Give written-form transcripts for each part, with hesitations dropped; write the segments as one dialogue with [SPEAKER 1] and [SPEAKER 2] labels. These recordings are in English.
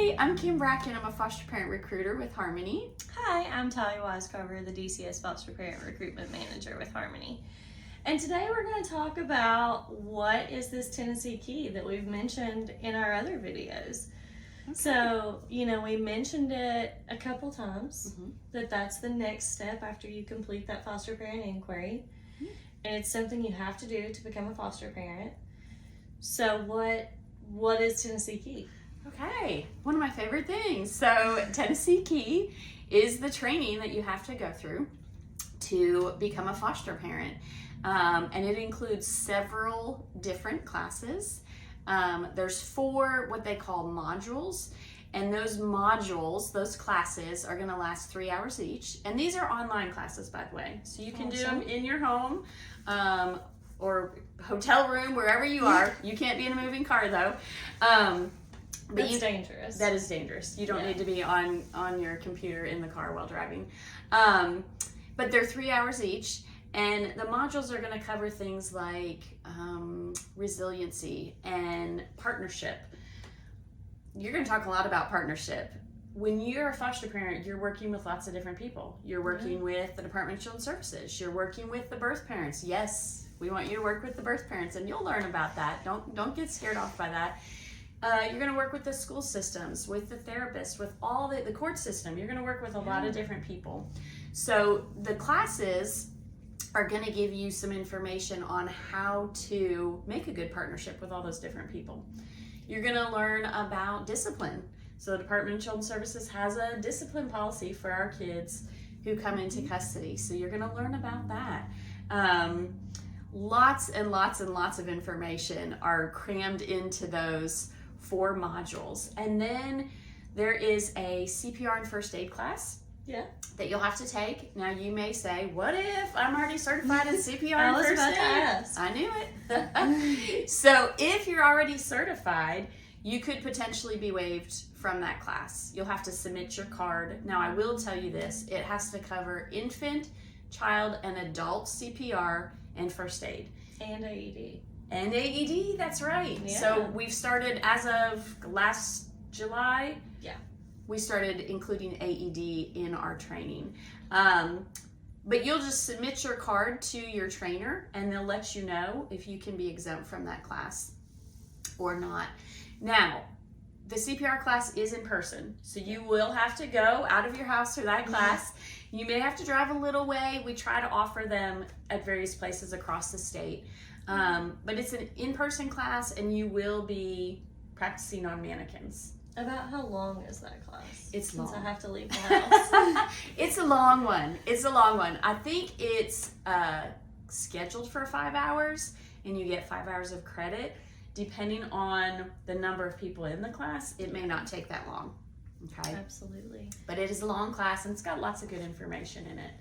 [SPEAKER 1] Hi, I'm Kim Bracken. I'm a foster parent recruiter with Harmony.
[SPEAKER 2] Hi, I'm Talia Wisecarver, the DCS Foster Parent Recruitment Manager with Harmony. And today we're going to talk about what is this Tennessee Key that we've mentioned in our other videos. Okay. So, we mentioned it a couple times, that's the next step after you complete that foster parent inquiry. And it's something you have to do to become a foster parent. So what is Tennessee Key?
[SPEAKER 1] Okay, one of my favorite things. So Tennessee Key is the training that you have to go through to become a foster parent. And it includes several different classes. There's 4 what they call modules. And those modules, those classes, are going to last 3 hours each. And these are online classes, by the way. So you can do them in your home or hotel room, wherever you are. You can't be in a moving car, though.
[SPEAKER 2] That's dangerous.
[SPEAKER 1] That is dangerous. You don't need to be on your computer in the car while driving. But they're 3 hours each. And the modules are going to cover things like resiliency and partnership. You're going to talk a lot about partnership. When you're a foster parent, you're working with lots of different people. You're working with the Department of Children's Services. You're working with the birth parents. Yes, we want you to work with the birth parents, and you'll learn about that. Don't get scared off by that. You're going to work with the school systems, with the therapists, with all the court system. You're going to work with a lot of different people. So the classes are going to give you some information on how to make a good partnership with all those different people. You're going to learn about discipline. So the Department of Children's Services has a discipline policy for our kids who come into custody. So you're going to learn about that. Lots and lots and lots of information are crammed into those 4 modules. And then there is a CPR and first aid class that you'll have to take. Now you may say, what if I'm already certified in CPR and first aid? I knew it. So if you're already certified, you could potentially be waived from that class. You'll have to submit your card. Now I will tell you this, it has to cover infant, child, and adult CPR and first aid.
[SPEAKER 2] And AED.
[SPEAKER 1] And AED, that's right. Yeah. So we've started, as of last July, we started including AED in our training. But you'll just submit your card to your trainer and they'll let you know if you can be exempt from that class or not. Now, the CPR class is in person, so you will have to go out of your house for that class. You may have to drive a little way. We try to offer them at various places across the state. But it's an in-person class and you will be practicing on mannequins.
[SPEAKER 2] About how long is that class?
[SPEAKER 1] It's long.
[SPEAKER 2] Since I have to leave the house.
[SPEAKER 1] It's a long one. I think it's scheduled for 5 hours and you get 5 hours of credit. Depending on the number of people in the class, it may not take that long. Okay?
[SPEAKER 2] Absolutely.
[SPEAKER 1] But it is a long class and it's got lots of good information in it.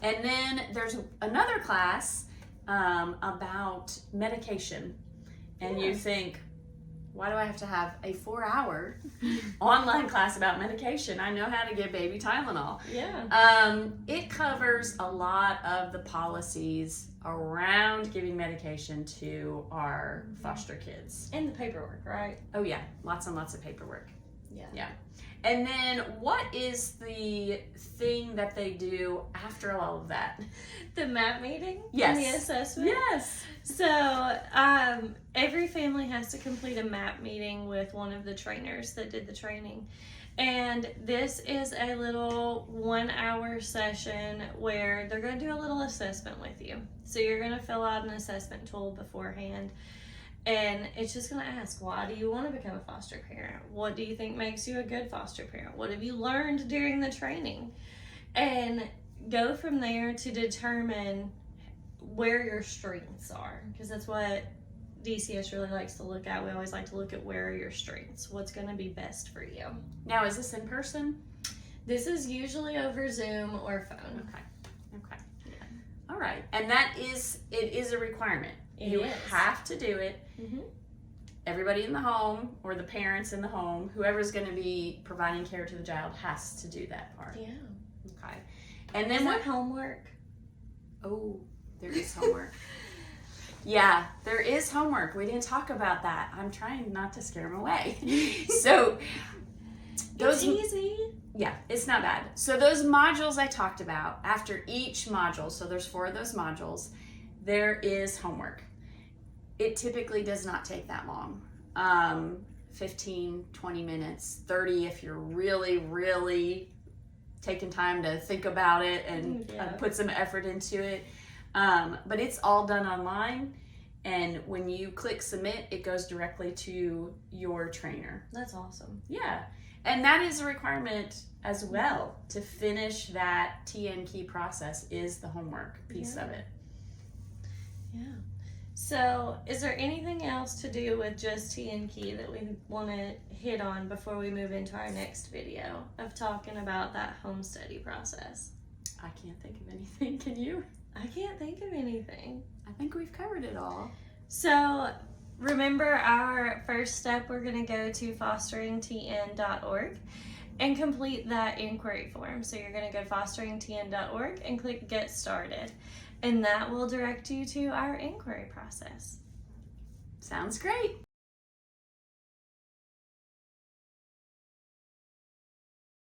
[SPEAKER 1] And then there's another class about medication. And you think, why do I have to have a 4-hour online class about medication? I know how to give baby Tylenol.
[SPEAKER 2] Yeah.
[SPEAKER 1] It covers a lot of the policies around giving medication to our foster kids.
[SPEAKER 2] And the paperwork, right?
[SPEAKER 1] Oh yeah, lots and lots of paperwork.
[SPEAKER 2] Yeah.
[SPEAKER 1] And then what is the thing that they do after all of that?
[SPEAKER 2] The MAP meeting?
[SPEAKER 1] Yes.
[SPEAKER 2] And the assessment?
[SPEAKER 1] Yes.
[SPEAKER 2] So every family has to complete a MAP meeting with one of the trainers that did the training. And this is a little 1-hour session where they're going to do a little assessment with you. So you're going to fill out an assessment tool beforehand. And it's just going to ask, why do you want to become a foster parent? What do you think makes you a good foster parent? What have you learned during the training? And go from there to determine where your strengths are, because that's what DCS really likes to look at. We always like to look at where are your strengths, what's going to be best for you.
[SPEAKER 1] Now, is this in person?
[SPEAKER 2] This is usually over Zoom or phone.
[SPEAKER 1] Okay. Yeah. All right. And it is a requirement. You have to do it. Everybody in the home or the parents in the home, whoever's going to be providing care to the child has to do that part.
[SPEAKER 2] Yeah.
[SPEAKER 1] Okay. And then
[SPEAKER 2] what homework?
[SPEAKER 1] Oh, there is homework. Yeah, there is homework. We didn't talk about that. I'm trying not to scare them away. So
[SPEAKER 2] It's easy.
[SPEAKER 1] Yeah, it's not bad. So those modules I talked about, after each module, so there's 4 of those modules, there is homework. It typically does not take that long. 15, 20 minutes, 30 if you're really, really taking time to think about it and put some effort into it. But it's all done online. And when you click submit, it goes directly to your trainer.
[SPEAKER 2] That's awesome.
[SPEAKER 1] Yeah. And that is a requirement as well. To finish that TN key process is the homework piece of it.
[SPEAKER 2] Yeah. So is there anything else to do with just TN key that we want to hit on before we move into our next video of talking about that home study process?
[SPEAKER 1] I can't think of anything. Can you?
[SPEAKER 2] I can't think of anything.
[SPEAKER 1] I think we've covered it all.
[SPEAKER 2] So remember, our first step, we're going to go to fosteringtn.org and complete that inquiry form. So you're going to go fosteringtn.org and click get started. And that will direct you to our inquiry process.
[SPEAKER 1] Sounds great.